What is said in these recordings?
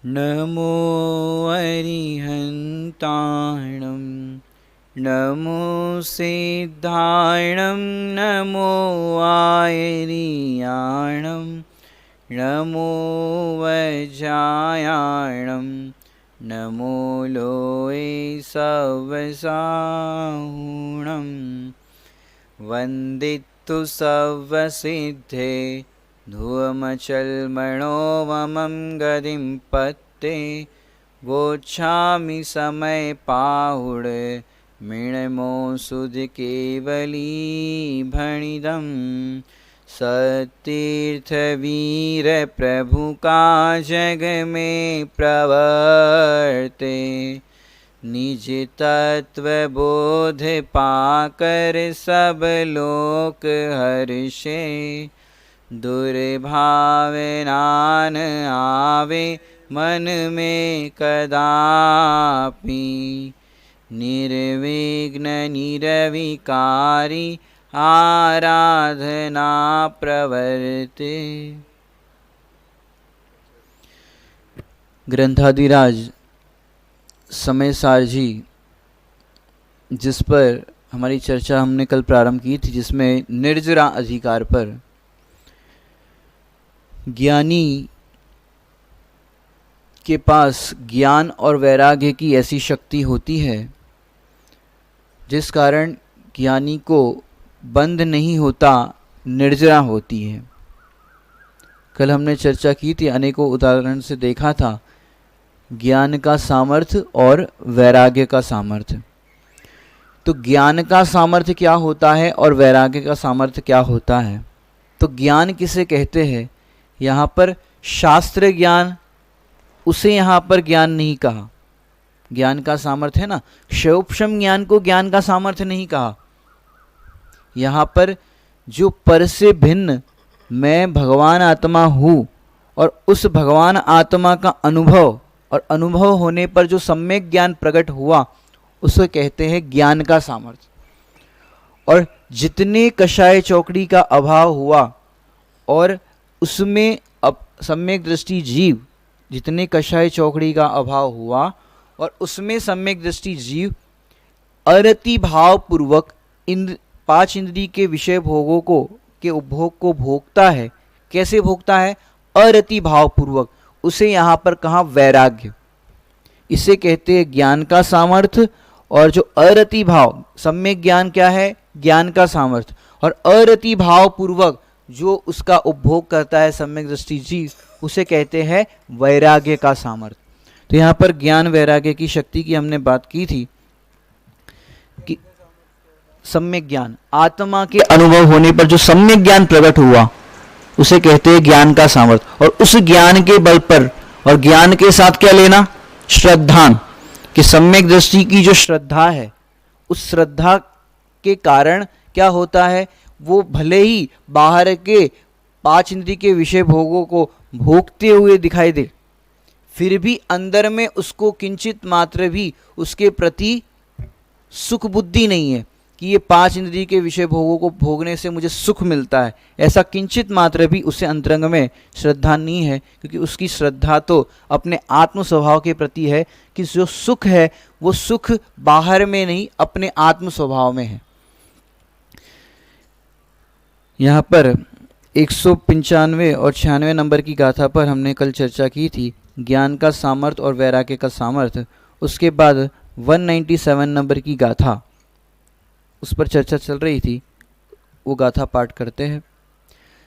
नमो अरिहन्ताणं नमो सिद्धाणं नमो आयर्याणं नमो वज्रायाणं नमो लोये सवसाहुणं वन्दितु सवसिद्धे धुवमचलमणोममं गतिं पत्ते वोच्छामि समय पाहुड मिणमो सुध केवली भणिदं सतीर्थ वीर प्रभु का जग में प्रवर्ते निज तत्व बोध पाकर सब लोक हर्षे दुर्भावनान आवे मन में कदापि निर्विघ्न निरविकारी आराधना प्रवर्ते। ग्रंथाधिराज समयसार जी, जिस पर हमारी चर्चा हमने कल प्रारंभ की थी, जिसमें निर्जरा अधिकार पर ज्ञानी के पास ज्ञान और वैराग्य की ऐसी शक्ति होती है जिस कारण ज्ञानी को बंध नहीं होता, निर्जरा होती है। कल हमने चर्चा की थी, अनेकों उदाहरण से देखा था ज्ञान का सामर्थ्य और वैराग्य का सामर्थ्य। तो ज्ञान का सामर्थ्य क्या होता है और वैराग्य का सामर्थ्य क्या होता है? तो ज्ञान किसे कहते हैं? यहाँ पर शास्त्र ज्ञान, उसे यहाँ पर ज्ञान नहीं कहा। ज्ञान का सामर्थ्य है ना, क्षयोपशम ज्ञान को ज्ञान का सामर्थ्य नहीं कहा। यहाँ पर जो पर से भिन्न मैं भगवान आत्मा हूँ और उस भगवान आत्मा का अनुभव और अनुभव होने पर जो सम्यक ज्ञान प्रकट हुआ, उसे कहते हैं ज्ञान का सामर्थ्य। और जितने कषाय चौकड़ी का अभाव हुआ और उसमें अब सम्यक दृष्टि जीव, जितने कषाय चौकड़ी का अभाव हुआ और उसमें सम्यक दृष्टि जीव अरति भाव पूर्वक पांच इंद्रिय के विषय भोगों को के उपभोग को भोगता है। कैसे भोगता है? अरति भाव पूर्वक। उसे यहाँ पर कहा वैराग्य। इसे कहते हैं ज्ञान का सामर्थ्य। और जो अरति भाव, सम्यक ज्ञान क्या है? ज्ञान का सामर्थ्य। और अरति भाव पूर्वक जो उसका उपभोग करता है सम्यक दृष्टि जीव, उसे कहते हैं वैराग्य का सामर्थ्य। तो यहाँ पर ज्ञान वैराग्य की शक्ति की हमने बात की थी कि सम्यक ज्ञान, आत्मा के अनुभव होने पर जो सम्यक ज्ञान प्रकट हुआ, उसे कहते हैं ज्ञान का सामर्थ्य। और उस ज्ञान के बल पर, और ज्ञान के साथ क्या लेना? श्रद्धा। कि सम्यक दृष्टि की जो श्रद्धा है, उस श्रद्धा के कारण क्या होता है? वो भले ही बाहर के पांच इंद्रिय के विषय भोगों को भोगते हुए दिखाई दे, फिर भी अंदर में उसको किंचित मात्र भी उसके प्रति सुख बुद्धि नहीं है कि ये पांच इंद्रिय के विषय भोगों को भोगने से मुझे सुख मिलता है। ऐसा किंचित मात्र भी उससे अंतरंग में श्रद्धा नहीं है, क्योंकि उसकी श्रद्धा तो अपने आत्म स्वभाव के प्रति है कि जो सुख है वो सुख बाहर में नहीं, अपने आत्म स्वभाव में है। यहाँ पर 195 और 96 नंबर की गाथा पर हमने कल चर्चा की थी, ज्ञान का सामर्थ्य और वैराग्य का सामर्थ्य। उसके बाद 197 नंबर की गाथा, उस पर चर्चा चल रही थी, वो गाथा पाठ करते हैं।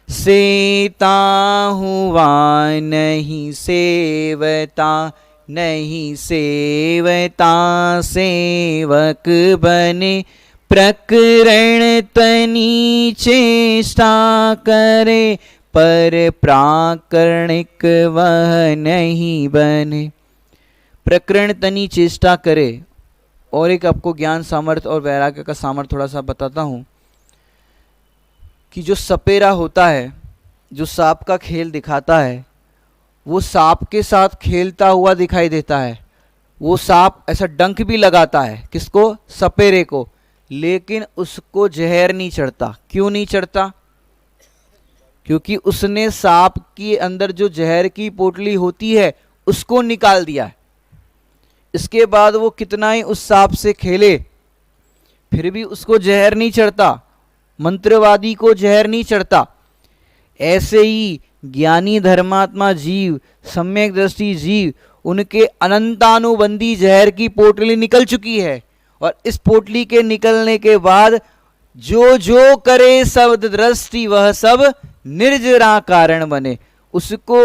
सेता हुआ नहीं सेवता, नहीं सेवता सेवक बने, प्रकरण तनी चेष्टा करे, पर प्राकरणिक वह नहीं बने। प्रकरण तनी चेष्टा करे। और एक आपको ज्ञान सामर्थ्य और वैराग्य का सामर्थ्य थोड़ा सा बताता हूँ कि जो सपेरा होता है, जो सांप का खेल दिखाता है, वो सांप के साथ खेलता हुआ दिखाई देता है। वो सांप ऐसा डंक भी लगाता है, किसको? सपेरे को, लेकिन उसको जहर नहीं चढ़ता। क्यों नहीं चढ़ता? क्योंकि उसने सांप के अंदर जो जहर की पोटली होती है उसको निकाल दिया। इसके बाद वो कितना ही उस सांप से खेले फिर भी उसको जहर नहीं चढ़ता, मंत्रवादी को जहर नहीं चढ़ता। ऐसे ही ज्ञानी धर्मात्मा जीव, सम्यक दृष्टि जीव, उनके अनंतानुबंधी जहर की पोटली निकल चुकी है और इस पोटली के निकलने के बाद जो जो करे सब दृष्टि वह सब निर्जरा कारण बने। उसको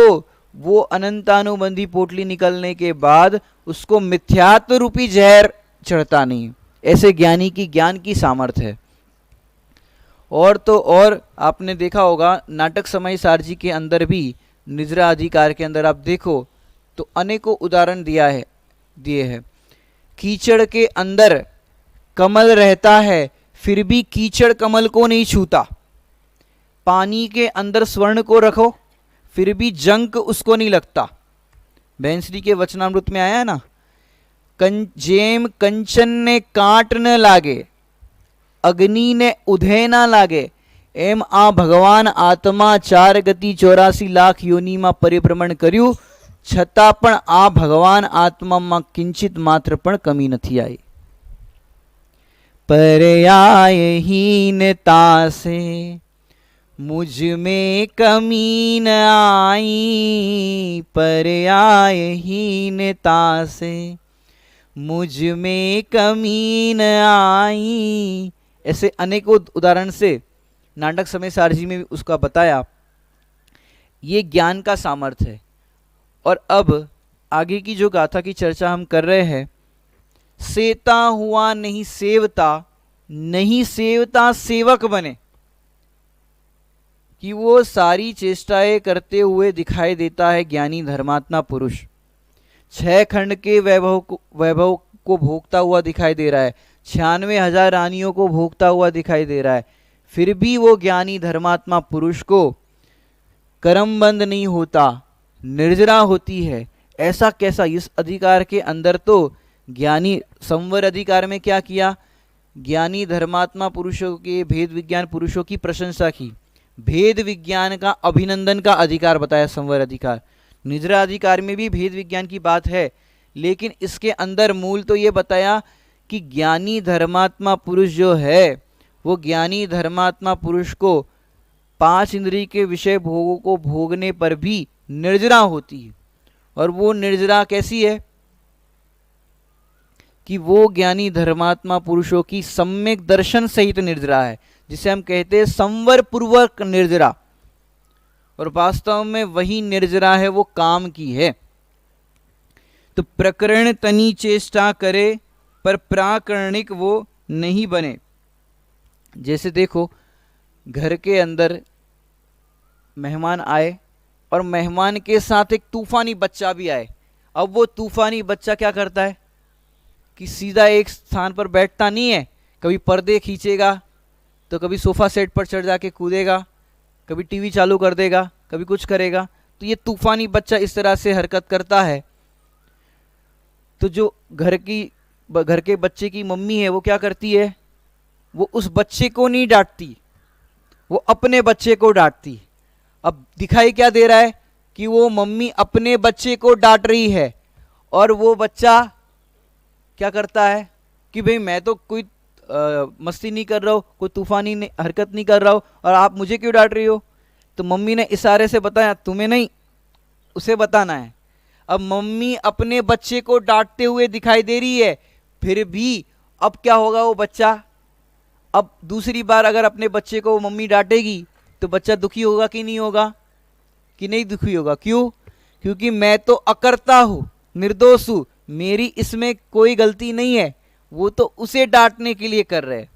वो अनंतानुबंधी पोटली निकलने के बाद उसको मिथ्यात्व रूपी जहर चढ़ता नहीं। ऐसे ज्ञानी की ज्ञान की सामर्थ्य है। और तो और आपने देखा होगा नाटक समय सारजी के अंदर भी निजरा अधिकार के अंदर आप देखो तो अनेकों उदाहरण दिए हैं। कीचड़ के अंदर कमल रहता है फिर भी कीचड़ कमल को नहीं छूता। पानी के अंदर स्वर्ण को रखो फिर भी जंक उसको नहीं लगता। बैंसरी के वचनामृत में आया है ना, जेम कंचन ने काट न लागे, अग्नि ने उधे ना लागे, एम आ भगवान आत्मा 4 गति 84 लाख योनिમાં પરિભ્રમણ કર્યું છતાં પણ આ ભગવાન આત્મામાં કિંચિત માત્ર પણ કમી નથી આવી। पर्यायहीनता से मुझ में कमी न आई, पर्यायहीनता से मुझ में कमी न आई। ऐसे अनेकों उदाहरण से नाटक समय सारजी में भी उसका बताया। ये ज्ञान का सामर्थ्य है। और अब आगे की जो गाथा की चर्चा हम कर रहे हैं, सेता हुआ नहीं सेवता, नहीं सेवता सेवक बने, कि वो सारी चेष्टाएं करते हुए दिखाई देता है ज्ञानी धर्मात्मा पुरुष। 6 खंड के वैभव को भोगता हुआ दिखाई दे रहा है, 96,000 रानियों को भोगता हुआ दिखाई दे रहा है, फिर भी वो ज्ञानी धर्मात्मा पुरुष को कर्मबंध नहीं होता, निर्जरा होती है। ऐसा कैसा? इस अधिकार के अंदर तो ज्ञानी संवर अधिकार में क्या किया, ज्ञानी धर्मात्मा पुरुषों के भेद विज्ञान पुरुषों की प्रशंसा की, भेद विज्ञान का अभिनंदन का अधिकार बताया संवर अधिकार। निजरा अधिकार में भी भेद विज्ञान की बात है, लेकिन इसके अंदर मूल तो ये बताया कि ज्ञानी धर्मात्मा पुरुष जो है वो ज्ञानी धर्मात्मा पुरुष को 5 इंद्रिय के विषय भोगों को भोगने पर भी निर्जरा होती है। और वो निर्जरा कैसी है कि वो ज्ञानी धर्मात्मा पुरुषों की सम्यक दर्शन सहित निर्जरा है, जिसे हम कहते हैं संवर पूर्वक निर्जरा। और वास्तव में वही निर्जरा है, वो काम की है। तो प्रकरण तनी चेष्टा करे पर प्राकरणिक वो नहीं बने। जैसे देखो घर के अंदर मेहमान आए और मेहमान के साथ एक तूफानी बच्चा भी आए। अब वो तूफानी बच्चा क्या करता है कि सीधा एक स्थान पर बैठता नहीं है, कभी पर्दे खींचेगा तो कभी सोफा सेट पर चढ़ जाके कूदेगा, कभी टीवी चालू कर देगा, कभी कुछ करेगा। तो ये तूफानी बच्चा इस तरह से हरकत करता है। तो जो घर के बच्चे की मम्मी है वो क्या करती है, वो उस बच्चे को नहीं डांटती, वो अपने बच्चे को डांटती। अब दिखाई क्या दे रहा है कि वो मम्मी अपने बच्चे को डांट रही है और वो बच्चा क्या करता है कि भाई मैं तो कोई मस्ती नहीं कर रहा हूँ, कोई तूफानी हरकत नहीं कर रहा हूँ और आप मुझे क्यों डांट रही हो। तो मम्मी ने इशारे से बताया तुम्हें नहीं, उसे बताना है। अब मम्मी अपने बच्चे को डांटते हुए दिखाई दे रही है, फिर भी अब क्या होगा, वो बच्चा अब दूसरी बार अगर अपने बच्चे को मम्मी डांटेगी तो बच्चा दुखी होगा कि नहीं होगा, कि नहीं दुखी होगा। क्यों? क्योंकि मैं तो अकर्ता हूँ, निर्दोष हूँ, मेरी इसमें कोई गलती नहीं है, वो तो उसे डांटने के लिए कर रहे हैं।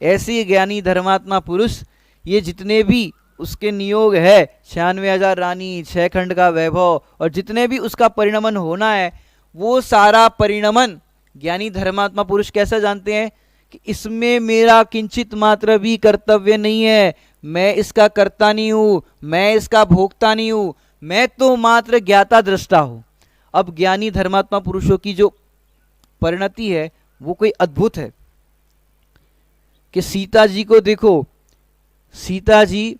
ऐसे ज्ञानी धर्मात्मा पुरुष ये जितने भी उसके नियोग है, 96,000 रानी, 6 खंड का वैभव और जितने भी उसका परिणमन होना है, वो सारा परिणमन ज्ञानी धर्मात्मा पुरुष कैसा जानते हैं कि इसमें मेरा किंचित मात्र भी कर्तव्य नहीं है, मैं इसका कर्ता नहीं हूँ, मैं इसका भोक्ता नहीं हूँ, मैं तो मात्र ज्ञाता दृष्टा हूँ। अब ज्ञानी धर्मात्मा पुरुषों की जो परिणति है वो कोई अद्भुत है कि सीता जी को देखो, सीता जी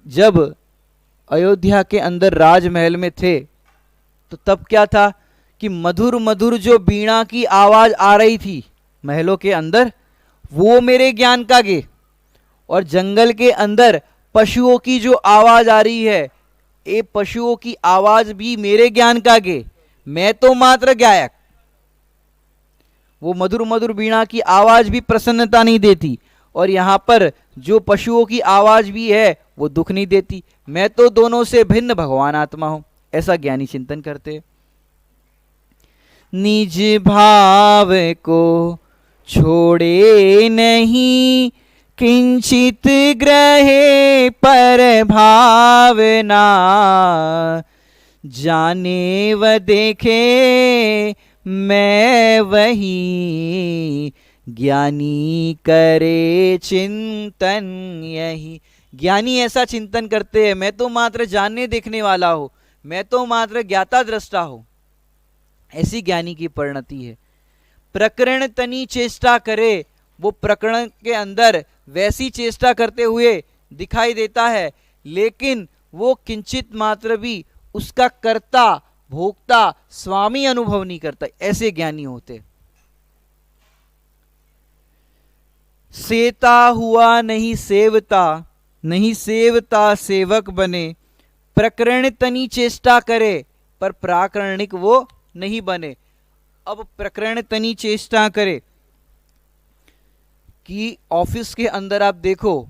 जब अयोध्या के अंदर राजमहल में थे तो तब क्या था कि मधुर मधुर जो बीणा की आवाज आ रही थी महलों के अंदर, वो मेरे ज्ञान का गे, और जंगल के अंदर पशुओं की जो आवाज आ रही है, ये पशुओं की आवाज भी मेरे ज्ञान का गे, मैं तो मात्र गायक। वो मधुर मधुर बीणा की आवाज भी प्रसन्नता नहीं देती, और यहां पर जो पशुओं की आवाज भी है वो दुख नहीं देती, मैं तो दोनों से भिन्न भगवान आत्मा हूं। ऐसा ज्ञानी चिंतन करते। निज भाव को छोड़े नहीं, किंचित ग्रहे पर भावना, जाने व देखे मैं वही, ज्ञानी करे चिंतन यही। ज्ञानी ऐसा चिंतन करते हैं, मैं तो मात्र जानने देखने वाला हूं, मैं तो मात्र ज्ञाता दृष्टा हूं। ऐसी ज्ञानी की परिणति है। प्रकरण तनी चेष्टा करे, वो प्रकरण के अंदर वैसी चेष्टा करते हुए दिखाई देता है, लेकिन वो किंचित मात्र भी उसका कर्ता भोक्ता स्वामी अनुभव नहीं करता। ऐसे ज्ञानी होते। सेता हुआ नहीं सेवता, नहीं सेवता सेवक बने, प्रकरण तनी चेष्टा करे पर प्राकरणिक वो नहीं बने। अब प्रकरण तनी चेष्टा करे कि ऑफिस के अंदर आप देखो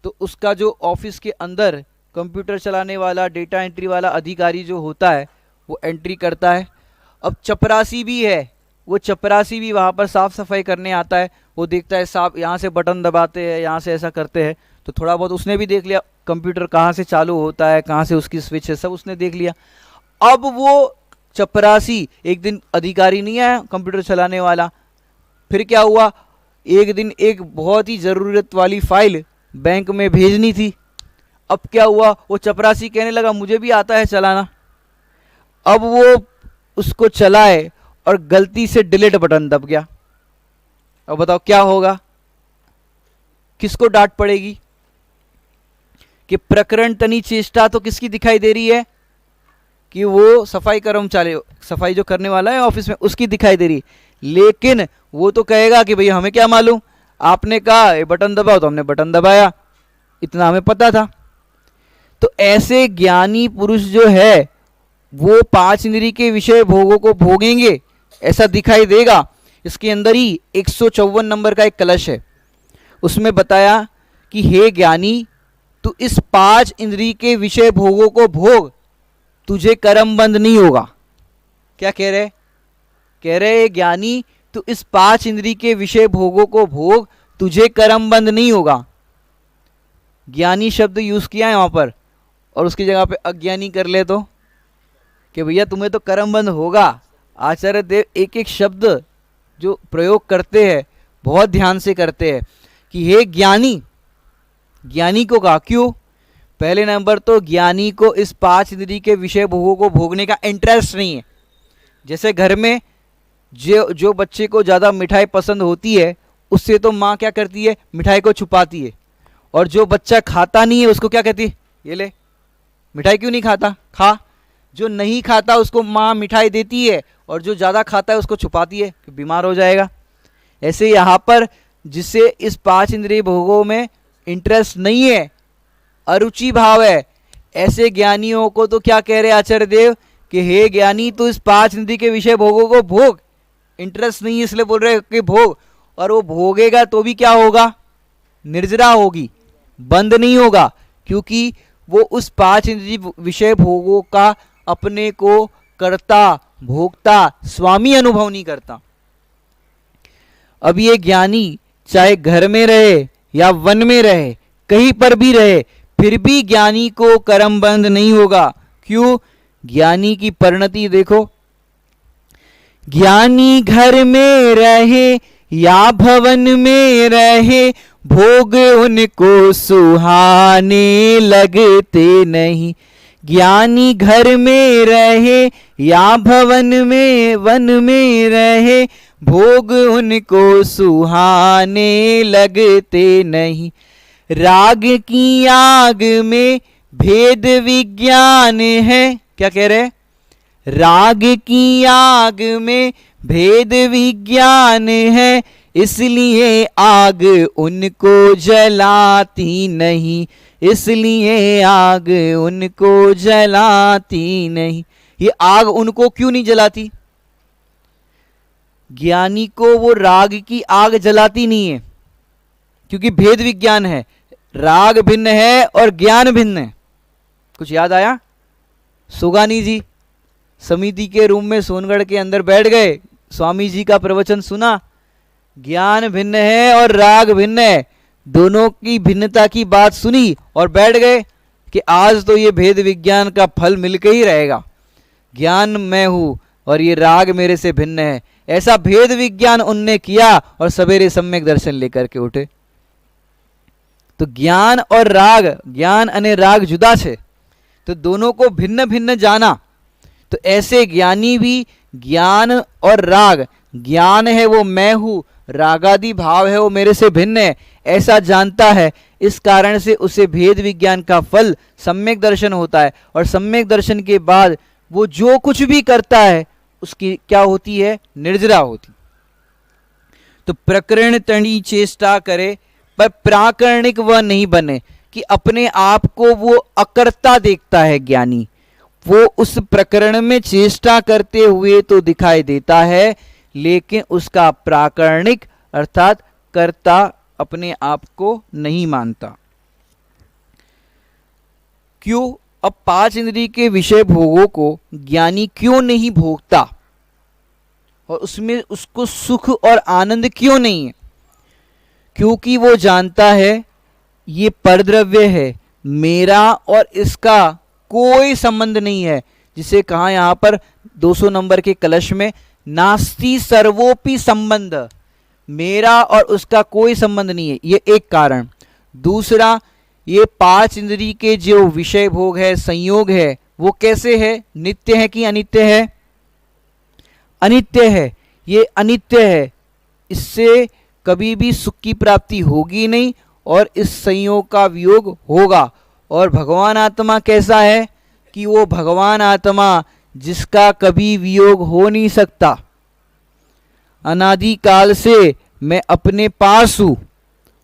तो उसका जो ऑफिस के अंदर कंप्यूटर चलाने वाला डेटा एंट्री वाला अधिकारी जो होता है वो एंट्री करता है। अब चपरासी भी है, वो चपरासी भी वहाँ पर साफ सफाई करने आता है। वो देखता है साहब यहाँ से बटन दबाते हैं, यहाँ से ऐसा करते हैं, तो थोड़ा बहुत उसने भी देख लिया कंप्यूटर कहाँ से चालू होता है, कहाँ से उसकी स्विच है, सब उसने देख लिया। अब वो चपरासी एक दिन अधिकारी नहीं आया कंप्यूटर चलाने वाला। फिर क्या हुआ, एक दिन एक बहुत ही ज़रूरत वाली फाइल बैंक में भेजनी थी। अब क्या हुआ, वो चपरासी कहने लगा मुझे भी आता है चलाना। अब वो उसको चलाए और गलती से डिलीट बटन दब गया। अब बताओ क्या होगा, किसको डांट पड़ेगी? कि प्रकरण तनी चेष्टा तो किसकी दिखाई दे रही है कि वो सफाई कर्मचारी, सफाई जो करने वाला है ऑफिस में, उसकी दिखाई दे रही है। लेकिन वो तो कहेगा कि भैया हमें क्या मालूम, आपने कहा ये बटन दबाओ तो हमने बटन दबाया, इतना हमें पता था। तो ऐसे ज्ञानी पुरुष जो है वो पांच इंद्रिय के विषय भोगों को भोगेंगे, ऐसा दिखाई देगा। इसके अंदर ही 154 नंबर का एक कलश है, उसमें बताया कि हे ज्ञानी तू इस पांच इंद्रिय के विषय भोगों को भोग, तुझे कर्म बंध नहीं होगा। क्या कह रहे? कह रहे ज्ञानी तू इस पांच इंद्रिय के विषय भोगों को भोग, तुझे कर्म बंध नहीं होगा। ज्ञानी शब्द यूज किया है वहां पर, और उसकी जगह पे अज्ञानी कर ले तो कि भैया तुम्हें तो कर्म बंध होगा। आचार्य देव एक एक शब्द जो प्रयोग करते हैं बहुत ध्यान से करते हैं कि हे ज्ञानी, ज्ञानी को कहा क्यों? पहले नंबर तो ज्ञानी को इस पांच इंद्रिय के विषय भोगों को भोगने का इंटरेस्ट नहीं है। जैसे घर में जो बच्चे को ज़्यादा मिठाई पसंद होती है उससे तो माँ क्या करती है, मिठाई को छुपाती है। और जो बच्चा खाता नहीं है उसको क्या कहती है, ये ले मिठाई क्यों नहीं खाता, खा। जो नहीं खाता उसको माँ मिठाई देती है, और जो ज़्यादा खाता है उसको छुपाती है कि बीमार हो जाएगा। ऐसे यहाँ पर जिससे इस पांच इंद्रिय भोगों में इंटरेस्ट नहीं है, अरुचि भाव है, ऐसे ज्ञानियों को तो क्या कह रहे आचार्य देव कि हे ज्ञानी तो इस पांच इंद्रिय के विषय भोगों को भोग। इंटरेस्ट नहीं है इसलिए बोल रहे कि भोग, और वो भोगेगा तो भी क्या होगा, निर्जरा होगी, बंद नहीं होगा, क्योंकि वो उस पांच इंद्रिय विषय भोगों का अपने को कर्ता भोक्ता स्वामी अनुभव नहीं करता। अब ये ज्ञानी चाहे घर में रहे या वन में रहे, कहीं पर भी रहे, फिर भी ज्ञानी को कर्म बंध नहीं होगा। क्यों? ज्ञानी की परिणति देखो, ज्ञानी घर में रहे या भवन में रहे, भोग उनको सुहाने लगते नहीं। ज्ञानी घर में रहे या भवन में वन में रहे, भोग उनको सुहाने लगते नहीं। राग की आग में भेद विज्ञान है। क्या कह रहे? राग की आग में भेद विज्ञान है, इसलिए आग उनको जलाती नहीं, इसलिए आग उनको जलाती नहीं। ये आग उनको क्यों नहीं जलाती? ज्ञानी को वो राग की आग जलाती नहीं है, क्योंकि भेद विज्ञान है। राग भिन्न है और ज्ञान भिन्न है। कुछ याद आया? सुगानी जी समिति के रूम में सोनगढ़ के अंदर बैठ गए, स्वामी जी का प्रवचन सुना, ज्ञान भिन्न है और राग भिन्न है, दोनों की भिन्नता की बात सुनी और बैठ गए कि आज तो ये भेद विज्ञान का फल मिलके ही रहेगा, ज्ञान मैं हूं और ये राग मेरे से भिन्न है। ऐसा भेद विज्ञान उनने किया और सवेरे सम्यक दर्शन लेकर के उठे। तो ज्ञान और राग, ज्ञान अने राग जुदा छे, तो दोनों को भिन्न भिन्न जाना। तो ऐसे ज्ञानी भी ज्ञान और राग, ज्ञान है वो मैं हूं, रागादि भाव है वो मेरे से भिन्न है, ऐसा जानता है। इस कारण से उसे भेद विज्ञान का फल सम्यक दर्शन होता है, और सम्यक दर्शन के बाद वो जो कुछ भी करता है उसकी क्या होती है? निर्जरा होती। तो प्रकरण तणी चेष्टा करे पर प्राकरणिक वह नहीं बने, कि अपने आप को वो अकर्ता देखता है ज्ञानी, वो उस प्रकरण में चेष्टा करते हुए तो दिखाई देता है, लेकिन उसका प्राकरणिक अर्थात कर्ता अपने आप को नहीं मानता। क्यों? अब 5 इंद्रिय के विषय भोगों को ज्ञानी क्यों नहीं भोगता और उसमें उसको सुख और आनंद क्यों नहीं है? क्योंकि वो जानता है ये परद्रव्य है, मेरा और इसका कोई संबंध नहीं है। जिसे कहा यहां पर 200 नंबर के कलश में, नास्ति सर्वोपि संबंध, मेरा और उसका कोई संबंध नहीं है। ये एक कारण। दूसरा, ये 5 इंद्रिय के जो विषय भोग है, संयोग है, वो कैसे है? नित्य है कि अनित्य है? अनित्य है। ये अनित्य है, इससे कभी भी सुख की प्राप्ति होगी नहीं और इस संयोग का वियोग होगा। और भगवान आत्मा कैसा है कि वो भगवान आत्मा जिसका कभी वियोग हो नहीं सकता, अनादि काल से मैं अपने पास हूं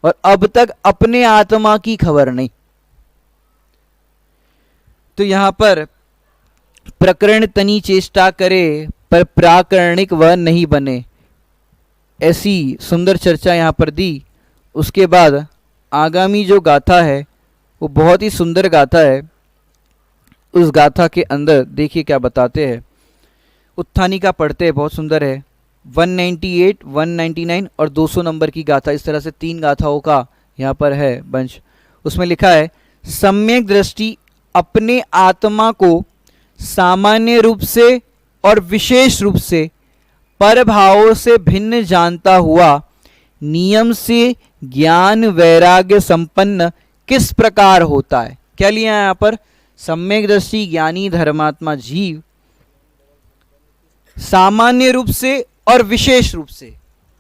और अब तक अपने आत्मा की खबर नहीं। तो यहां पर प्रकरण तनी चेष्टा करे पर प्राकरणिक वह नहीं बने, ऐसी सुंदर चर्चा यहां पर दी। उसके बाद आगामी जो गाथा है वो बहुत ही सुंदर गाथा है। उस गाथा के अंदर देखिए क्या बताते हैं। उत्थानी का पढ़ते हैं, बहुत सुंदर है। 198, 199 और 200 नंबर की गाथा, इस तरह से 3 गाथाओं का यहाँ पर है बंश। उसमें लिखा है, सम्यक दृष्टि अपने आत्मा को सामान्य रूप से और विशेष रूप से परभावों से भिन्न जानता हुआ नियम से ज्ञान वैराग्य संपन्न किस प्रकार होता है। क्या लिया है यहाँ पर? सम्यक दृष्टि ज्ञानी धर्मात्मा जीव सामान्य रूप से और विशेष रूप से।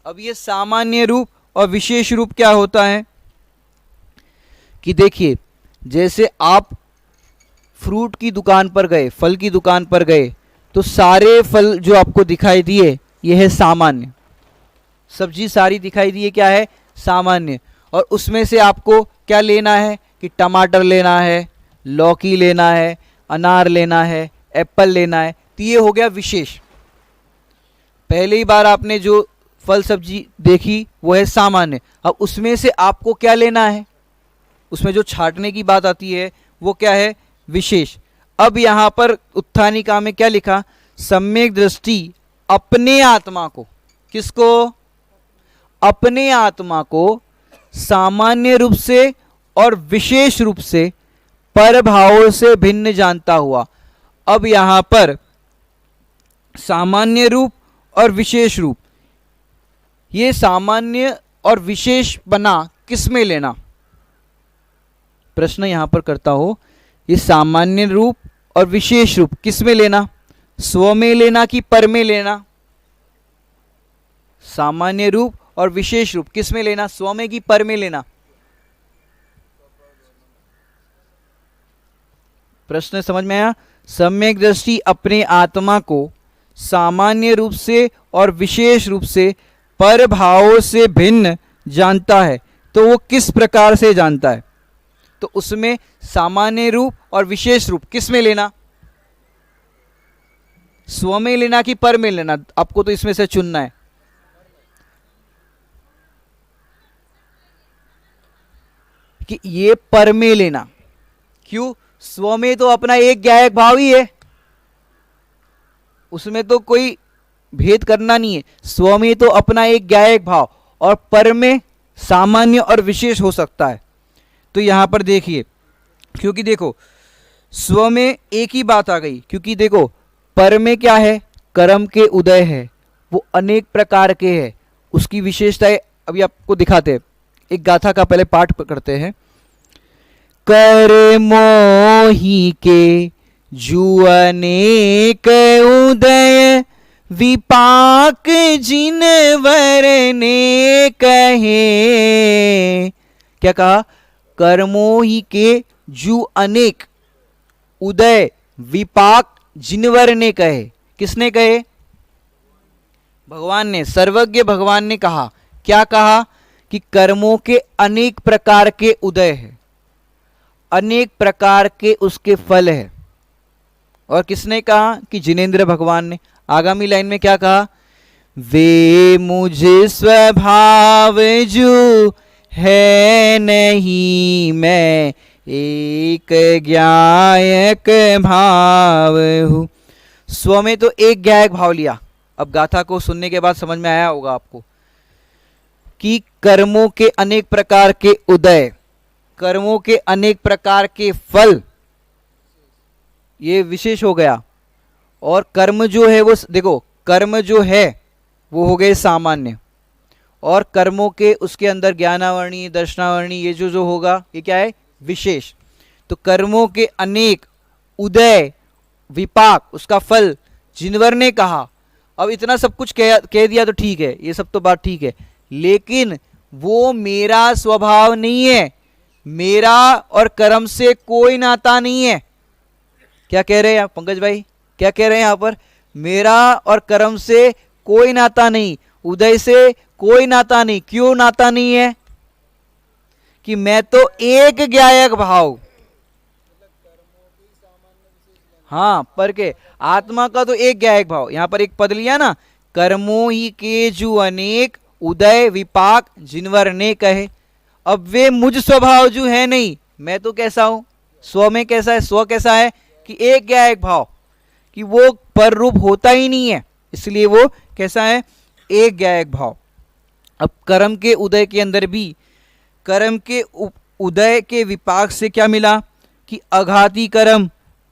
अब ये सामान्य रूप और विशेष रूप क्या होता है कि देखिए, जैसे आप फ्रूट की दुकान पर गए, फल की दुकान पर गए, तो सारे फल जो आपको दिखाई दिए ये है सामान्य, सब्जी सारी दिखाई दी है क्या है? सामान्य। और उसमें से आपको क्या लेना है कि टमाटर लेना है, लौकी लेना है, अनार लेना है, एप्पल लेना है, तो ये हो गया विशेष। पहली बार आपने जो फल सब्जी देखी वो है सामान्य। अब उसमें से आपको क्या लेना है, उसमें जो छांटने की बात आती है वो क्या है? विशेष। अब यहां पर उत्थानिका में क्या लिखा? सम्यक दृष्टि अपने आत्मा को, किसको? अपने आत्मा को सामान्य रूप से और विशेष रूप से परभावों से भिन्न जानता हुआ। अब यहां पर सामान्य रूप और विशेष रूप, ये सामान्य और विशेष बना किस में लेना? प्रश्न यहां पर करता हो, ये सामान्य रूप और विशेष रूप किस में लेना? स्व में लेना कि पर में लेना? सामान्य रूप और विशेष रूप किस में लेना? स्व में कि पर में लेना? प्रश्न समझ में आया? सम्यक दृष्टि अपने आत्मा को सामान्य रूप से और विशेष रूप से पर भावों से भिन्न जानता है। तो वो किस प्रकार से जानता है? तो उसमें सामान्य रूप और विशेष रूप किस में लेना? स्व में लेना कि पर में लेना? आपको तो इसमें से चुनना है। कि ये पर में लेना। क्यों? स्व में तो अपना एक ज्ञायक भाव ही है, उसमें तो कोई भेद करना नहीं है। स्व में तो अपना एक ज्ञायक भाव, और पर में सामान्य और विशेष हो सकता है। तो यहां पर देखिए, क्योंकि देखो स्व में एक ही बात आ गई, क्योंकि देखो पर में क्या है? कर्म के उदय है, वो अनेक प्रकार के है, उसकी विशेषताएं अभी आपको दिखाते हैं। एक गाथा का पहले पाठ करते हैं। कर्मो ही के जु अनेक उदय, विपाक जिनवर ने कहे। क्या कहा? कर्मों ही के जु अनेक उदय, विपाक जिनवर ने कहे। किसने कहे? भगवान ने, सर्वज्ञ भगवान ने कहा। क्या कहा? कि कर्मों के अनेक प्रकार के उदय है, अनेक प्रकार के उसके फल है। और किसने कहा? कि जिनेंद्र भगवान ने। आगामी लाइन में क्या कहा? वे मुझे स्वभाव जो है नहीं, मैं एक ज्ञायक भाव हूं। स्व में तो एक ज्ञायक भाव लिया। अब गाथा को सुनने के बाद समझ में आया होगा आपको कि कर्मों के अनेक प्रकार के उदय, कर्मों के अनेक प्रकार के फल, ये विशेष हो गया। और कर्म जो है वो देखो, कर्म जो है वो हो गए सामान्य, और कर्मों के उसके अंदर ज्ञानावर्णी, दर्शनावर्णी, ये जो होगा ये क्या है? विशेष। तो कर्मों के अनेक उदय, विपाक, उसका फल जिनवर ने कहा। अब इतना सब कुछ कह दिया तो ठीक है, ये सब तो बात ठीक है, लेकिन वो मेरा स्वभाव नहीं है, मेरा और कर्म से कोई नाता नहीं है। क्या कह रहे हैं पंकज भाई? क्या कह रहे हैं यहां पर? मेरा और कर्म से कोई नाता नहीं, उदय से कोई नाता नहीं। क्यों नाता नहीं है? कि मैं तो एक ज्ञायक भाव, हाँ, पर के आत्मा का तो एक ज्ञायक भाव। यहां पर एक पद लिया ना, कर्मों ही के जु अनेक उदय, विपाक जिनवर ने कहे। अब वे मुझ स्वभाव जो है नहीं, मैं तो कैसा हूं? स्व में कैसा है? स्व कैसा है? कि एक ज्ञायक भाव, कि वो पर रूप होता ही नहीं है, इसलिए वो कैसा है? एक ज्ञायक भाव। अब कर्म के उदय के अंदर भी कर्म के उदय के विपाक से क्या मिला? कि अघाती कर्म,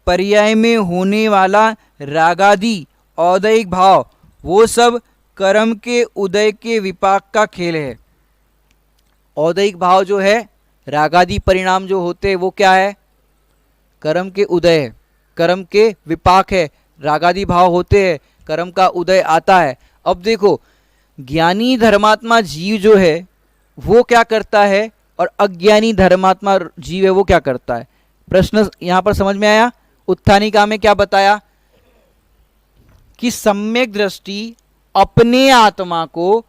पर्याय में होने वाला रागादि औदयिक भाव, वो सब कर्म के उदय के विपाक का खेल है। औदयिक भाव जो है, रागादि परिणाम जो होते हैं, वो क्या है? कर्म के उदय है, कर्म के विपाक है, रागादि भाव होते हैं, कर्म का उदय आता है। अब देखो, ज्ञानी धर्मात्मा जीव जो है वो क्या करता है, और अज्ञानी धर्मात्मा जीव है वो क्या करता है? प्रश्न यहां पर समझ में आया? उत्थानिका में क्या बताया? कि सम्यक दृष्टि अपने आत्मा को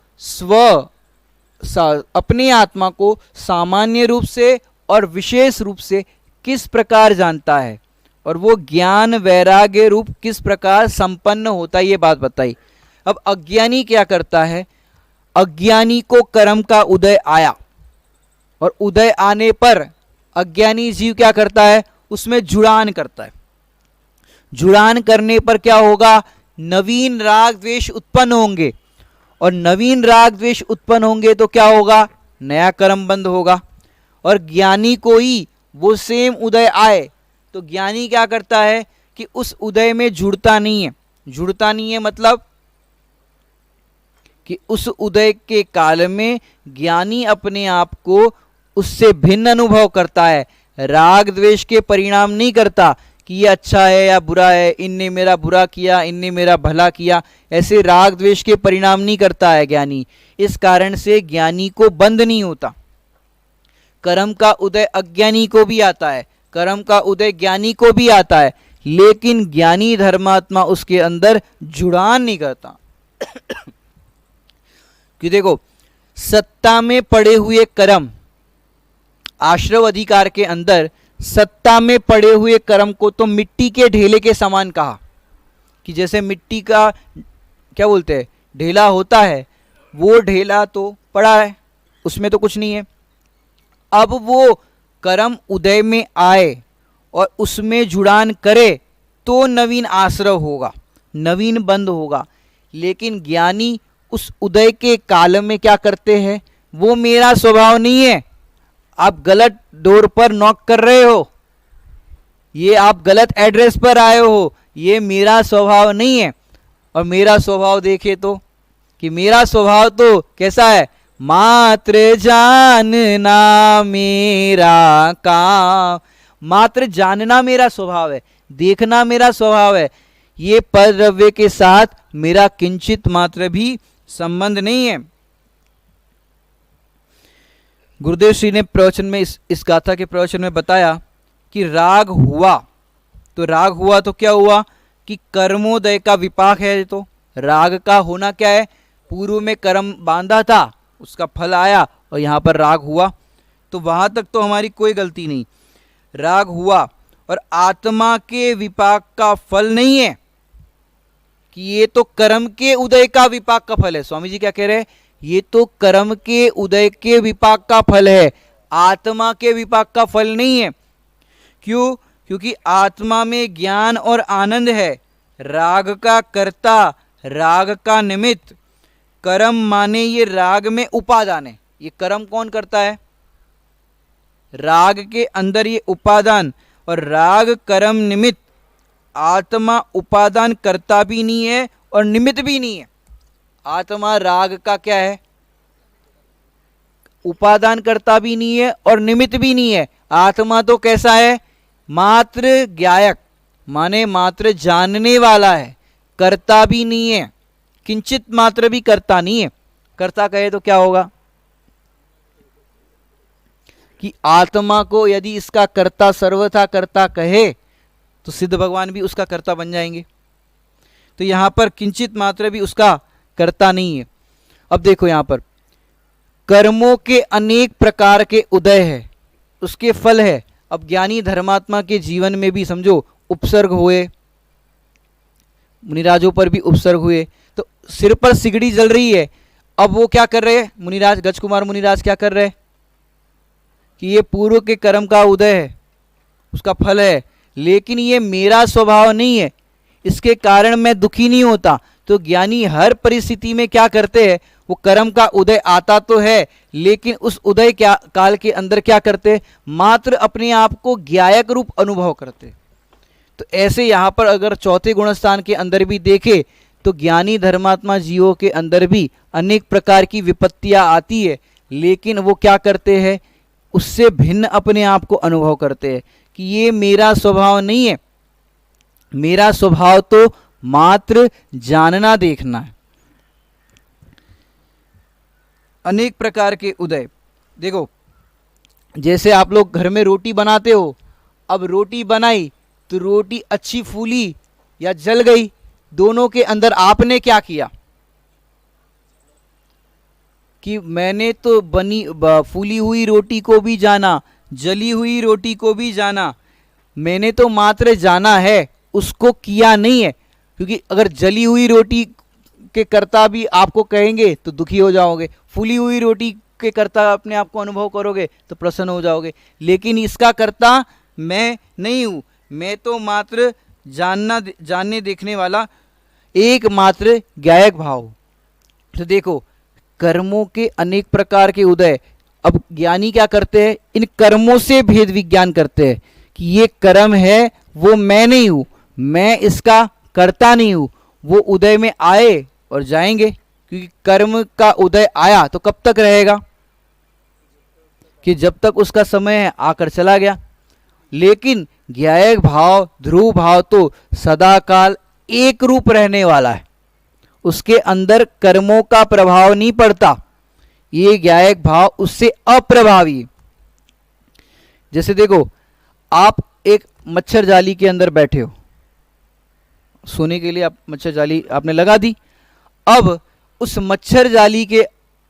अपने आत्मा को सामान्य रूप से और विशेष रूप से किस प्रकार जानता है, और वो ज्ञान वैराग्य रूप किस प्रकार संपन्न होता है, ये बात बताई। अब अज्ञानी क्या करता है? अज्ञानी को कर्म का उदय आया, और उदय आने पर अज्ञानी जीव क्या करता है? उसमें जुड़ान करता है। जुड़ान करने पर क्या होगा? नवीन राग द्वेष उत्पन्न होंगे, और नवीन राग द्वेष उत्पन्न होंगे तो क्या होगा? नया कर्म बंध होगा। और ज्ञानी को ही वो सेम उदय आए तो ज्ञानी क्या करता है? कि उस उदय में जुड़ता नहीं है। जुड़ता नहीं है मतलब कि उस उदय के काल में ज्ञानी अपने आप को उससे भिन्न अनुभव करता है, राग द्वेष के परिणाम नहीं करता कि ये अच्छा है या बुरा है, इनने मेरा बुरा किया, इनने मेरा भला किया, ऐसे राग द्वेष के परिणाम नहीं करता है ज्ञानी। इस कारण से ज्ञानी को बंध नहीं होता। कर्म का उदय अज्ञानी को भी आता है, कर्म का उदय ज्ञानी को भी आता है, लेकिन ज्ञानी धर्मात्मा उसके अंदर जुड़ान नहीं करता। कि देखो, सत्ता में पड़े हुए कर्म, आश्रव अधिकार के अंदर सत्ता में पड़े हुए कर्म को तो मिट्टी के ढेले के समान कहा, कि जैसे मिट्टी का क्या बोलते हैं ढेला होता है, वो ढेला तो पड़ा है, उसमें तो कुछ नहीं है। अब वो कर्म उदय में आए और उसमें जुड़ान करे तो नवीन आश्रव होगा, नवीन बंध होगा। लेकिन ज्ञानी उस उदय के काल में क्या करते हैं, वो मेरा स्वभाव नहीं है। आप गलत डोर पर नॉक कर रहे हो, ये आप गलत एड्रेस पर आए हो, ये मेरा स्वभाव नहीं है। और मेरा स्वभाव देखे तो, कि मेरा स्वभाव तो कैसा है, मात्र जानना मेरा काम, मात्र जानना मेरा स्वभाव है, देखना मेरा स्वभाव है। ये पर द्रव्य के साथ मेरा किंचित मात्र भी संबंध नहीं है। गुरुदेव श्री ने प्रवचन में इस गाथा के प्रवचन में बताया कि राग हुआ तो क्या हुआ कि कर्मोदय का विपाक है। तो राग का होना क्या है, पूर्व में कर्म बांधा था, उसका फल आया और यहाँ पर राग हुआ, तो वहां तक तो हमारी कोई गलती नहीं। राग हुआ और आत्मा के विपाक का फल नहीं है, कि ये तो कर्म के उदय का विपाक का फल है। स्वामी जी क्या कह रहे हैं, ये तो कर्म के उदय के विपाक का फल है, आत्मा के विपाक का फल नहीं है। क्यों? क्योंकि आत्मा में ज्ञान और आनंद है। राग का कर्ता, राग का निमित्त, कर्म माने ये राग में उपादान है। ये कर्म कौन करता है, राग के अंदर ये उपादान, और राग कर्म निमित्त। आत्मा उपादान करता भी नहीं है और निमित्त भी नहीं है। आत्मा राग का क्या है, उपादान करता भी नहीं है और निमित्त भी नहीं है। आत्मा तो कैसा है, मात्र ज्ञायक, माने मात्र जानने वाला है, करता भी नहीं है, किंचित मात्र भी करता नहीं है। करता कहे तो क्या होगा, कि आत्मा को यदि इसका कर्ता सर्वथा कर्ता कहे तो सिद्ध भगवान भी उसका कर्ता बन जाएंगे। तो यहां पर किंचित मात्र भी उसका कर्ता नहीं है। अब देखो यहां पर कर्मों के अनेक प्रकार के उदय है, उसके फल है। अब ज्ञानी धर्मात्मा के जीवन में भी समझो उपसर्ग हुए, मुनिराजों पर भी उपसर्ग हुए। तो सिर पर सिगड़ी जल रही है, अब वो क्या कर रहे हैं मुनिराज, गजकुमार मुनिराज क्या कर रहे हैं, कि ये पूर्व के कर्म का उदय है, उसका फल है, लेकिन ये मेरा स्वभाव नहीं है, इसके कारण मैं दुखी नहीं होता। तो ज्ञानी हर परिस्थिति में क्या करते हैं, वो कर्म का उदय आता तो है, लेकिन उस उदय क्या काल के अंदर क्या करते, मात्र अपने आप को ज्ञायक रूप अनुभव करते। तो ऐसे यहाँ पर अगर चौथे गुणस्थान के अंदर भी देखे तो ज्ञानी धर्मात्मा जीवों के अंदर भी अनेक प्रकार की विपत्तियां आती है, लेकिन वो क्या करते हैं, उससे भिन्न अपने आप को अनुभव करते हैं कि ये मेरा स्वभाव नहीं है, मेरा स्वभाव तो मात्र जानना देखना है। अनेक प्रकार के उदय, देखो जैसे आप लोग घर में रोटी बनाते हो, अब रोटी बनाई तो रोटी अच्छी फूली या जल गई, दोनों के अंदर आपने क्या किया, कि मैंने तो फूली हुई रोटी को भी जाना, जली हुई रोटी को भी जाना, मैंने तो मात्र जाना है, उसको किया नहीं है। क्योंकि अगर जली हुई रोटी के कर्ता भी आपको कहेंगे तो दुखी हो जाओगे, फूली हुई रोटी के कर्ता अपने आप को अनुभव करोगे तो प्रसन्न हो जाओगे, लेकिन इसका कर्ता मैं नहीं हूँ, मैं तो मात्र जानने देखने वाला एकमात्र ज्ञायक भाव। तो देखो कर्मों के अनेक प्रकार के उदय। अब ज्ञानी क्या करते हैं, इन कर्मों से भेद विज्ञान करते हैं कि ये कर्म है, वो मैं नहीं हूं, मैं इसका कर्ता नहीं हूं। वो उदय में आए और जाएंगे, क्योंकि कर्म का उदय आया तो कब तक रहेगा, कि जब तक उसका समय है आकर चला गया। लेकिन ज्ञायक भाव, ध्रुव भाव तो सदा काल एक रूप रहने वाला है, उसके अंदर कर्मों का प्रभाव नहीं पड़ता। ये ज्ञायक भाव उससे अप्रभावी। जैसे देखो आप एक मच्छर जाली के अंदर बैठे हो, सोने के लिए आप मच्छर जाली आपने लगा दी। अब उस मच्छर जाली के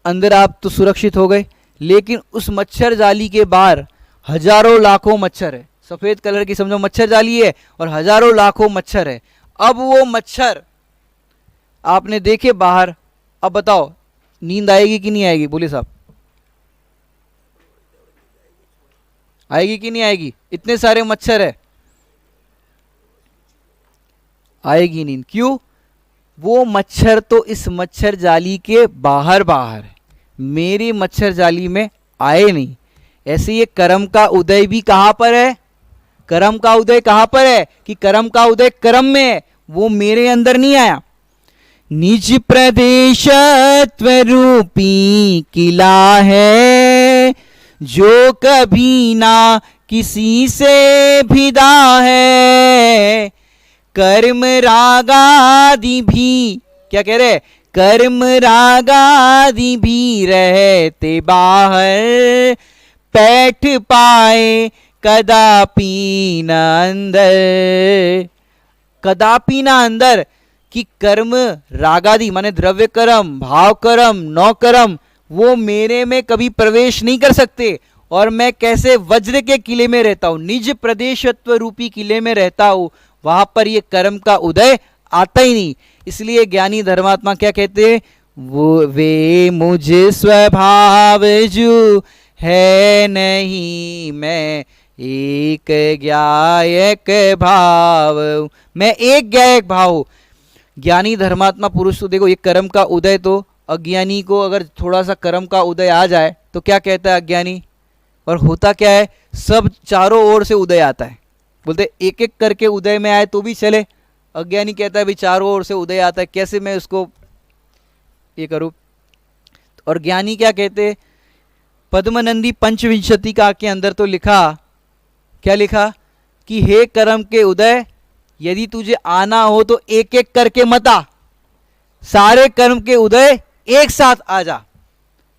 अंदर आप तो सुरक्षित हो गए, लेकिन उस मच्छर जाली के बाहर हजारों लाखों मच्छर है, सफेद कलर की समझो मच्छर जाली है और हजारों लाखों मच्छर है। अब वो मच्छर आपने देखे बाहर, अब बताओ नींद आएगी कि नहीं आएगी? बोले साहब, आएगी कि नहीं आएगी? इतने सारे मच्छर है, आएगी नींद। क्यों? वो मच्छर तो इस मच्छर जाली के बाहर बाहर है, मेरी मच्छर जाली में आए नहीं। ऐसे ये कर्म का उदय भी कहां पर है? कर्म का उदय कहां पर है? कि कर्म का उदय कर्म में है, वो मेरे अंदर नहीं आया। निज प्रदेशत्व रूपी किला है, जो कभी ना किसी से भिदा है। कर्म रागादि भी, क्या कह रहे? कर्म रागादि भी रहते बाहर, बैठ पाए कदापि न अंदर। कदापि न अंदर कि कर्म रागादि माने द्रव्य कर्म, भाव कर्म, नौ कर्म, वो मेरे में कभी प्रवेश नहीं कर सकते। और मैं कैसे वज्र के किले में रहता हूं, निज प्रदेशत्व रूपी किले में रहता हूं, वहां पर ये कर्म का उदय आता ही नहीं। इसलिए ज्ञानी धर्मात्मा क्या कहते हैं? वो वे मुझ स्वभाव जू है नहीं, मैं एक ज्ञायक भाव, मैं एक ज्ञायक भाव। ज्ञानी धर्मात्मा पुरुष तो देखो, ये कर्म का उदय तो अज्ञानी को अगर थोड़ा सा कर्म का उदय आ जाए तो क्या कहता है अज्ञानी? और होता क्या है? सब चारों ओर से उदय आता है, बोलते एक एक करके उदय में आए तो भी चले। अज्ञानी कहता है भाई चारों ओर से उदय आता है, कैसे मैं उसको ये करूं? और ज्ञानी क्या कहते? पद्मनंदी पंचविंशति का के अंदर तो लिखा, क्या लिखा? कि हे कर्म के उदय, यदि तुझे आना हो तो एक एक करके मत आ, सारे कर्म के उदय एक साथ आ जा,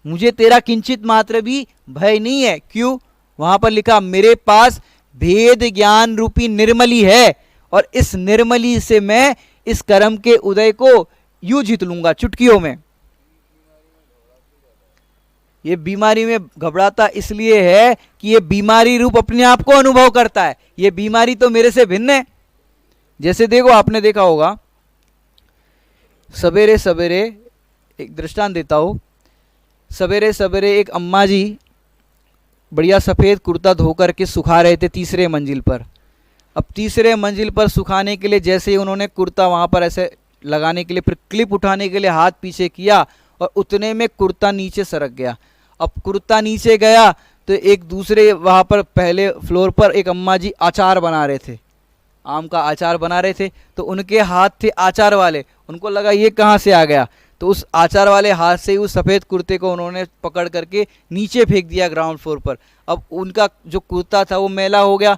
मुझे तेरा किंचित मात्र भी भय नहीं है। क्यों? वहां पर लिखा मेरे पास भेद ज्ञान रूपी निर्मली है, और इस निर्मली से मैं इस कर्म के उदय को यूं जीत लूंगा चुटकियों में। ये बीमारी में घबराता इसलिए है कि ये बीमारी रूप अपने आप को अनुभव करता है, ये बीमारी तो मेरे से भिन्न है। जैसे देखो, आपने देखा होगा सवेरे सवेरे, एक दृष्टांत देता हूं, सवेरे सवेरे एक अम्मा जी बढ़िया सफ़ेद कुर्ता धोकर के सुखा रहे थे तीसरे मंजिल पर। अब तीसरे मंजिल पर सुखाने के लिए जैसे ही उन्होंने कुर्ता वहाँ पर ऐसे लगाने के लिए, फिर क्लिप उठाने के लिए हाथ पीछे किया और उतने में कुर्ता नीचे सरक गया। अब कुर्ता नीचे गया तो एक दूसरे वहाँ पर पहले फ्लोर पर एक अम्मा जी अचार बना रहे थे, आम का अचार बना रहे थे, तो उनके हाथ थे अचार वाले, उनको लगा ये कहाँ से आ गया, तो उस आचार वाले हाथ से ही उस सफ़ेद कुर्ते को उन्होंने पकड़ करके नीचे फेंक दिया ग्राउंड फ्लोर पर। अब उनका जो कुर्ता था वो मैला हो गया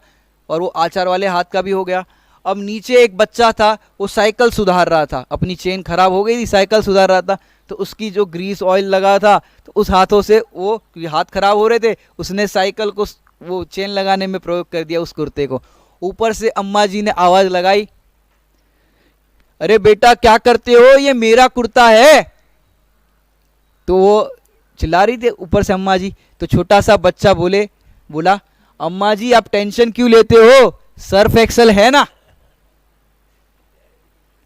और वो आचार वाले हाथ का भी हो गया। अब नीचे एक बच्चा था, वो साइकिल सुधार रहा था, अपनी चेन खराब हो गई थी, साइकिल सुधार रहा था, तो उसकी जो ग्रीस ऑयल लगा था तो उस हाथों से वो हाथ खराब हो रहे थे, उसने साइकिल को वो चेन लगाने में प्रयोग कर दिया उस कुर्ते को। ऊपर से अम्मा जी ने आवाज़ लगाई, अरे बेटा क्या करते हो, ये मेरा कुर्ता है। तो वो चिल्ला रही थी ऊपर से अम्मा जी, तो छोटा सा बच्चा बोला अम्मा जी आप टेंशन क्यों लेते हो, सर्फ एक्सल है ना,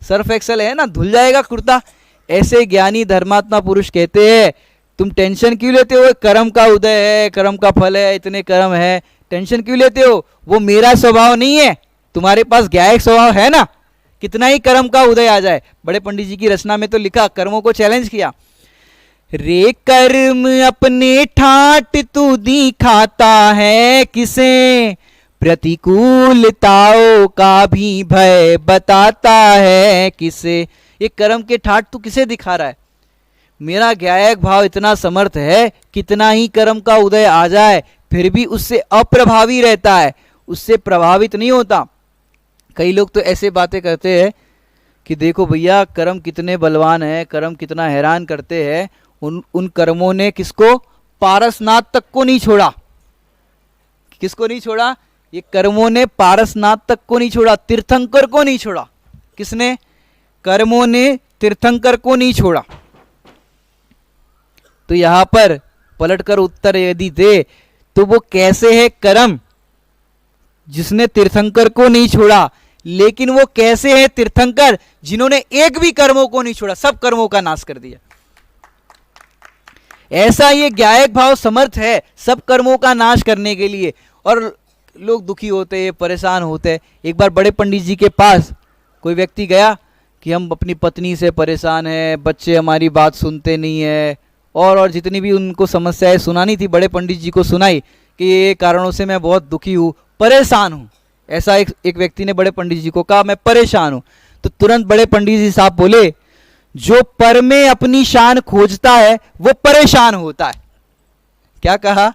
सर्फ एक्सल है ना, धुल जाएगा कुर्ता। ऐसे ज्ञानी धर्मात्मा पुरुष कहते हैं तुम टेंशन क्यों लेते हो, कर्म का उदय है, कर्म का फल है, इतने कर्म है, टेंशन क्यों लेते हो, वो मेरा स्वभाव नहीं है, तुम्हारे पास ज्ञायक स्वभाव है ना, कितना ही कर्म का उदय आ जाए। बड़े पंडित जी की रचना में तो लिखा, कर्मों को चैलेंज किया, रे कर्म अपने ठाट तू दिखाता है किसे, प्रतिकूलताओं का भी भय बताता है किसे। ये कर्म के ठाट तू किसे दिखा रहा है, मेरा ज्ञायक भाव इतना समर्थ है, कितना ही कर्म का उदय आ जाए फिर भी उससे अप्रभावी रहता है, उससे प्रभावित नहीं होता। कई लोग तो ऐसे बातें करते हैं कि देखो भैया कर्म कितने बलवान है, कर्म कितना हैरान करते हैं, उन कर्मों ने किसको, पारसनाथ तक को नहीं छोड़ा। किसको नहीं छोड़ा, ये कर्मों ने पारसनाथ तक को नहीं छोड़ा, तीर्थंकर को नहीं छोड़ा। किसने? कर्मों ने तीर्थंकर को नहीं छोड़ा। तो यहां पर पलटकर उत्तर यदि दे तो वो कैसे है कर्म जिसने तीर्थंकर को नहीं छोड़ा, लेकिन वो कैसे है तीर्थंकर जिन्होंने एक भी कर्मों को नहीं छोड़ा, सब कर्मों का नाश कर दिया। ऐसा ये ज्ञायक भाव समर्थ है सब कर्मों का नाश करने के लिए। और लोग दुखी होते हैं, परेशान होते हैं। एक बार बड़े पंडित जी के पास कोई व्यक्ति गया कि हम अपनी पत्नी से परेशान हैं, बच्चे हमारी बात सुनते नहीं है, और जितनी भी उनको समस्याएं सुनानी थी बड़े पंडित जी को सुनाई कि ये कारणों से मैं बहुत दुखी हूँ, परेशान हूँ। ऐसा एक व्यक्ति ने बड़े पंडित जी को कहा मैं परेशान हूँ। तो तुरंत बड़े पंडित जी साहब बोले, जो पर में अपनी शान खोजता है वो परेशान होता है। क्या कहा?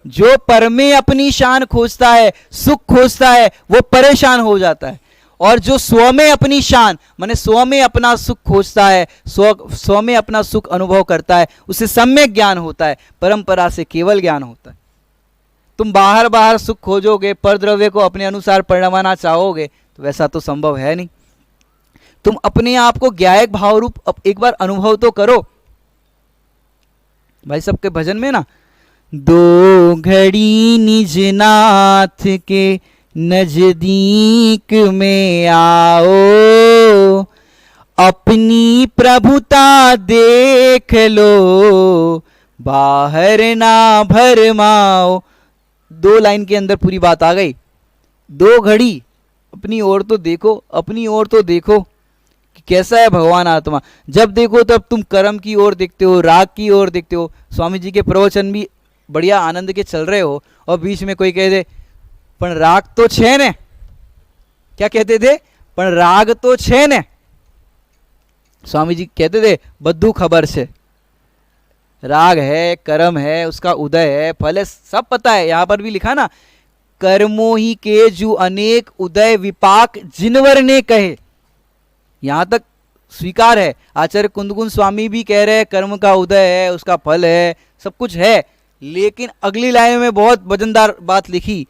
जो पर में अपनी शान खोजता है, सुख खोजता है, वो परेशान हो जाता है। और जो स्व में अपनी शान माने स्व में अपना सुख खोजता है, स्व में अपना सुख अनुभव करता है, उसे सम्यक ज्ञान होता है, परंपरा से केवल ज्ञान होता है। तुम बाहर बाहर सुख खोजोगे, पर द्रव्य को अपने अनुसार परिणमाना चाहोगे, तो वैसा तो संभव है नहीं। तुम अपने आप को ज्ञायक भाव रूप एक बार अनुभव तो करो। भाई सबके भजन में ना, दो घड़ी निज नाथ के नजदीक में आओ, अपनी प्रभुता देख लो, बाहर ना भरमाओ। 2 लाइन के अंदर पूरी बात आ गई। 2 घड़ी अपनी ओर तो देखो, अपनी ओर तो देखो कि कैसा है भगवान आत्मा। जब देखो तब तुम कर्म की ओर देखते हो, राग की ओर देखते हो। स्वामी जी के प्रवचन भी बढ़िया आनंद के चल रहे हो और बीच में कोई कह दे पण राग तो छे ने। क्या कहते थे? पण राग तो छे ने। स्वामी जी कहते थे बद्दू खबर से, राग है, कर्म है, उसका उदय है, फल है, सब पता है। यहां पर भी लिखा ना, कर्मों ही के जो अनेक उदय विपाक जिनवर ने कहे। यहां तक स्वीकार है। आचार्य कुंदकुंद स्वामी भी कह रहे हैं कर्म का उदय है, उसका फल है, सब कुछ है। लेकिन अगली लाइन में बहुत वजनदार बात लिखी,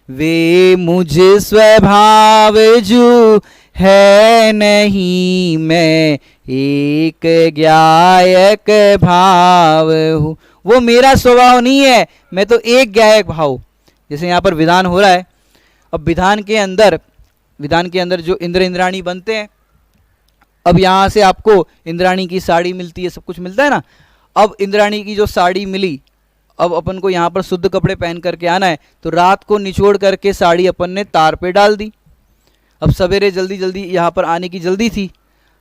वे मुझे स्वभाव जो है नहीं, मैं एक ज्ञायक भाव हूँ। वो मेरा स्वभाव नहीं है, मैं तो एक ज्ञायक भाव। जैसे यहाँ पर विधान हो रहा है, अब विधान के अंदर जो इंद्र इंद्राणी बनते हैं, अब यहाँ से आपको इंद्राणी की साड़ी मिलती है, सब कुछ मिलता है ना। अब इंद्राणी की जो साड़ी मिली, अब अपन को यहाँ पर शुद्ध कपड़े पहन करके आना है, तो रात को निचोड़ करके साड़ी अपन ने तार पे डाल दी। अब सवेरे जल्दी जल्दी यहाँ पर आने की जल्दी थी।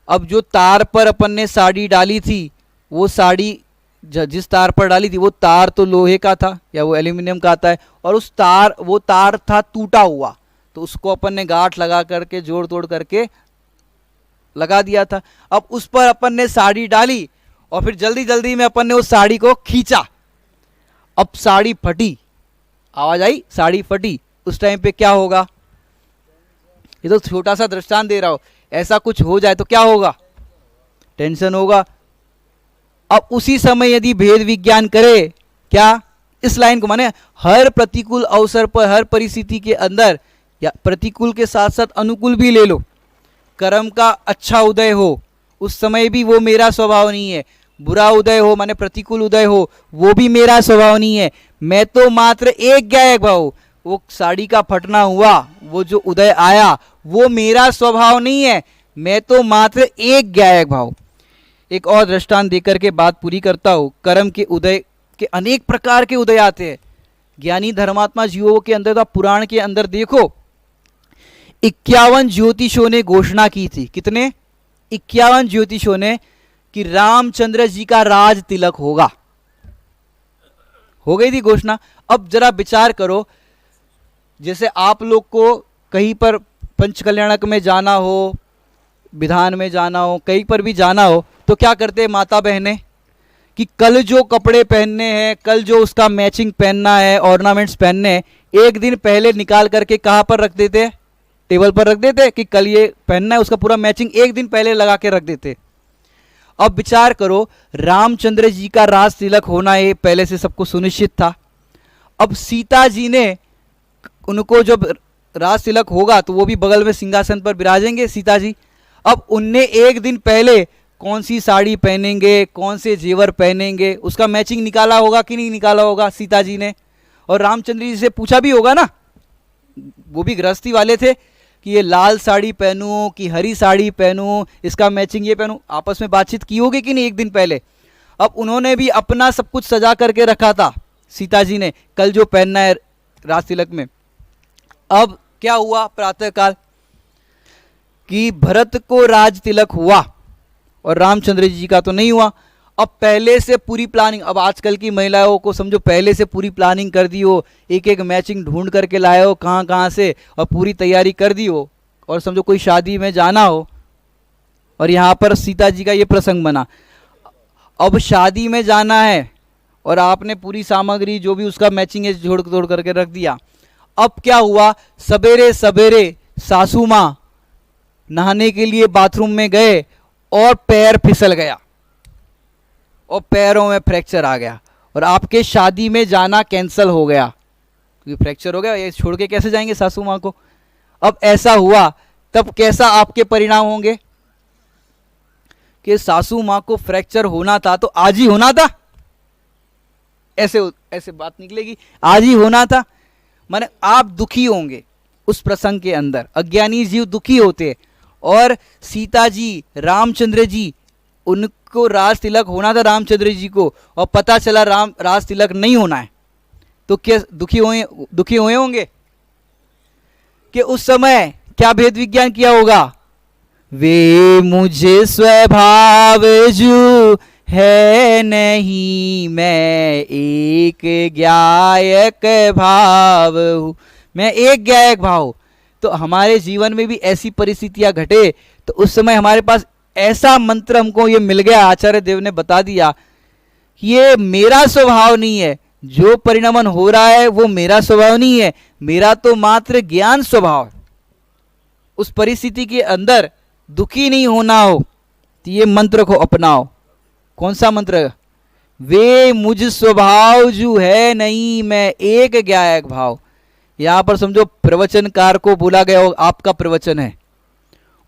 अब जो तार पर अपन ने साड़ी डाली थी, वो साड़ी जिस तार पर डाली थी वो तार तो लोहे का था या वो एल्यूमिनियम का आता है, और वो तार था टूटा हुआ, तो उसको अपन ने गांठ लगा करके जोड़ तोड़ करके लगा दिया था। अब उस पर अपन ने साड़ी डाली और फिर जल्दी जल्दी में अपन ने उस साड़ी को खींचा। अब साड़ी फटी, आवाज आई, साड़ी फटी। उस टाइम पे क्या होगा? ये तो छोटा सा दृष्टांत दे रहा हूं। ऐसा कुछ हो जाए तो क्या होगा? टेंशन होगा। अब उसी समय यदि भेद विज्ञान करे, क्या इस लाइन को माने हर प्रतिकूल अवसर पर, हर परिस्थिति के अंदर, या प्रतिकूल के साथ साथ अनुकूल भी ले लो, कर्म का अच्छा उदय हो, उस समय भी वो मेरा स्वभाव नहीं है। बुरा उदय हो माने प्रतिकूल उदय हो, वो भी मेरा स्वभाव नहीं है। मैं तो मात्र एक ज्ञायक भाव। वो साड़ी का फटना हुआ, वो जो उदय आया, वो मेरा स्वभाव नहीं है, मैं तो मात्र एक ज्ञायक भाव। एक और दृष्टांत देकर के बात पूरी करता हूं। कर्म के उदय के अनेक प्रकार के उदय आते हैं ज्ञानी धर्मात्मा जीवों के अंदर। तो पुराण के अंदर देखो, 51 ज्योतिषों ने घोषणा की थी। कितने? 51 ज्योतिषों ने कि रामचंद्र जी का राज तिलक होगा। हो गई थी घोषणा। अब जरा विचार करो, जैसे आप लोग को कहीं पर पंचकल्याणक में जाना हो, विधान में जाना हो, कहीं पर भी जाना हो, तो क्या करते हैं माता बहनें कि कल जो कपड़े पहनने हैं, कल जो उसका मैचिंग पहनना है, ऑर्नामेंट्स पहनने हैं, एक दिन पहले निकाल करके कहाँ पर रख देते? टेबल पर रख देते कि कल ये पहनना है, उसका पूरा मैचिंग एक दिन पहले लगा के रख देते। अब विचार करो, रामचंद्र जी का राज तिलक होना ये पहले से सबको सुनिश्चित था। अब सीता जी ने, उनको जब राज तिलक होगा तो वो भी बगल में सिंहासन पर विराजेंगे सीता जी। अब उनने एक दिन पहले कौन सी साड़ी पहनेंगे, कौन से जेवर पहनेंगे, उसका मैचिंग निकाला होगा कि नहीं निकाला होगा सीता जी ने, और रामचंद्र जी से पूछा भी होगा ना, वो भी गृहस्थी वाले थे कि ये लाल साड़ी पहनूं कि हरी साड़ी पहनूं, इसका मैचिंग ये पहनूं, आपस में बातचीत की होगी कि नहीं एक दिन पहले। अब उन्होंने भी अपना सब कुछ सजा करके रखा था सीता जी ने, कल जो पहनना है राज तिलक में। अब क्या हुआ प्रातःकाल कि भरत को राज तिलक हुआ और रामचंद्र जी का तो नहीं हुआ। अब पहले से पूरी प्लानिंग, अब आजकल की महिलाओं को समझो पहले से पूरी प्लानिंग कर दी हो, एक एक मैचिंग ढूंढ करके लाए हो कहाँ कहाँ से, और पूरी तैयारी कर दी हो, और समझो कोई शादी में जाना हो और यहाँ पर सीता जी का ये प्रसंग बना। अब शादी में जाना है और आपने पूरी सामग्री जो भी उसका मैचिंग है जोड़ तोड़ करके रख दिया। अब क्या हुआ, सवेरे सवेरे सासू माँ नहाने के लिए बाथरूम में गए और पैर फिसल गया और पैरों में फ्रैक्चर आ गया और आपके शादी में जाना कैंसिल हो गया क्योंकि फ्रैक्चर हो गया, ये छोड़ के कैसे जाएंगे सासू माँ को। अब ऐसा हुआ, तब कैसा आपके परिणाम होंगे कि सासू माँ को फ्रैक्चर होना था तो आज ही होना था, ऐसे ऐसे बात निकलेगी, आज ही होना था। माने आप दुखी होंगे उस प्रसंग के अंदर, अज्ञानी जीव दुखी होते, और सीता जी रामचंद्र जी उनको राज तिलक होना था रामचंद्र जी को, और पता चला राज तिलक नहीं होना है, तो क्या दुखी हुए होंगे कि उस समय क्या भेद विज्ञान किया होगा, वे मुझे स्वभाव जू है नहीं, मैं एक ज्ञायक भाव हूँ, मैं एक ज्ञायक भाव। तो हमारे जीवन में भी ऐसी परिस्थितियां घटे तो उस समय हमारे पास ऐसा मंत्र हमको ये मिल गया, आचार्य देव ने बता दिया कि ये मेरा स्वभाव नहीं है, जो परिणमन हो रहा है वो मेरा स्वभाव नहीं है, मेरा तो मात्र ज्ञान स्वभाव है। उस परिस्थिति के अंदर दुखी नहीं होना हो तो ये मंत्र को अपनाओ। कौन सा मंत्र, वे मुझ स्वभाव जो है नहीं, मैं एक ज्ञायक भाव। यहां पर समझो प्रवचनकार को बोला गया हो, आपका प्रवचन है,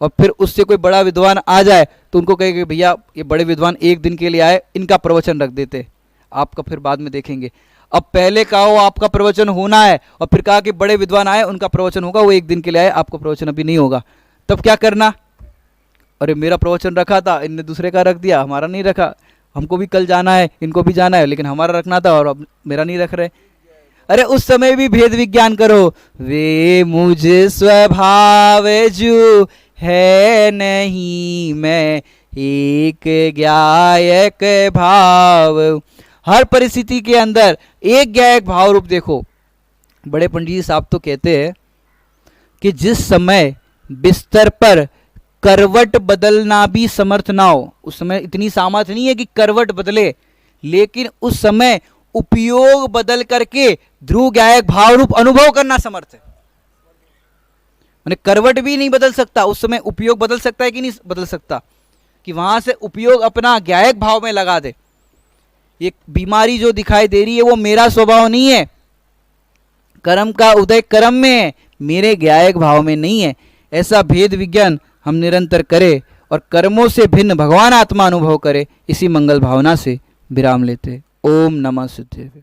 और फिर उससे कोई बड़ा विद्वान आ जाए तो उनको कहे कि भैया ये बड़े विद्वान एक दिन के लिए आए, इनका प्रवचन रख देते, आपका फिर बाद में देखेंगे। अब पहले कहा हो आपका प्रवचन होना है और फिर कहा कि बड़े विद्वान आए उनका प्रवचन होगा, वो एक दिन के लिए आए, आपका प्रवचन अभी नहीं होगा, तब क्या करना, अरे मेरा प्रवचन रखा था, इनने दूसरे का रख दिया, हमारा नहीं रखा, हमको भी कल जाना है, इनको भी जाना है, लेकिन हमारा रखना था और अब मेरा नहीं रख रहे। अरे उस समय भी भेद विज्ञान करो, वे मुझे स्वभाव जो है नहीं, मैं एक ज्ञायक भाव। हर परिस्थिति के अंदर एक ज्ञायक भाव रूप देखो। बड़े पंडित जी साहब तो कहते हैं कि जिस समय बिस्तर पर करवट बदलना भी समर्थ ना हो, उस समय इतनी सामर्थ्य नहीं है कि करवट बदले, लेकिन उस समय उपयोग बदल करके ध्रुव ज्ञायक भाव रूप अनुभव करना समर्थ है। मैंने करवट भी नहीं बदल सकता, उस समय उपयोग बदल सकता है कि नहीं बदल सकता, कि वहां से उपयोग अपना ज्ञायक भाव में लगा दे। ये बीमारी जो दिखाई दे रही है वो मेरा स्वभाव नहीं है, कर्म का उदय कर्म में है, मेरे ज्ञायक भाव में नहीं है। ऐसा भेद विज्ञान हम निरंतर करें और कर्मों से भिन्न भगवान आत्मा अनुभव करे, इसी मंगल भावना से विराम लेते। ओम नमः सिद्धेश्वराय।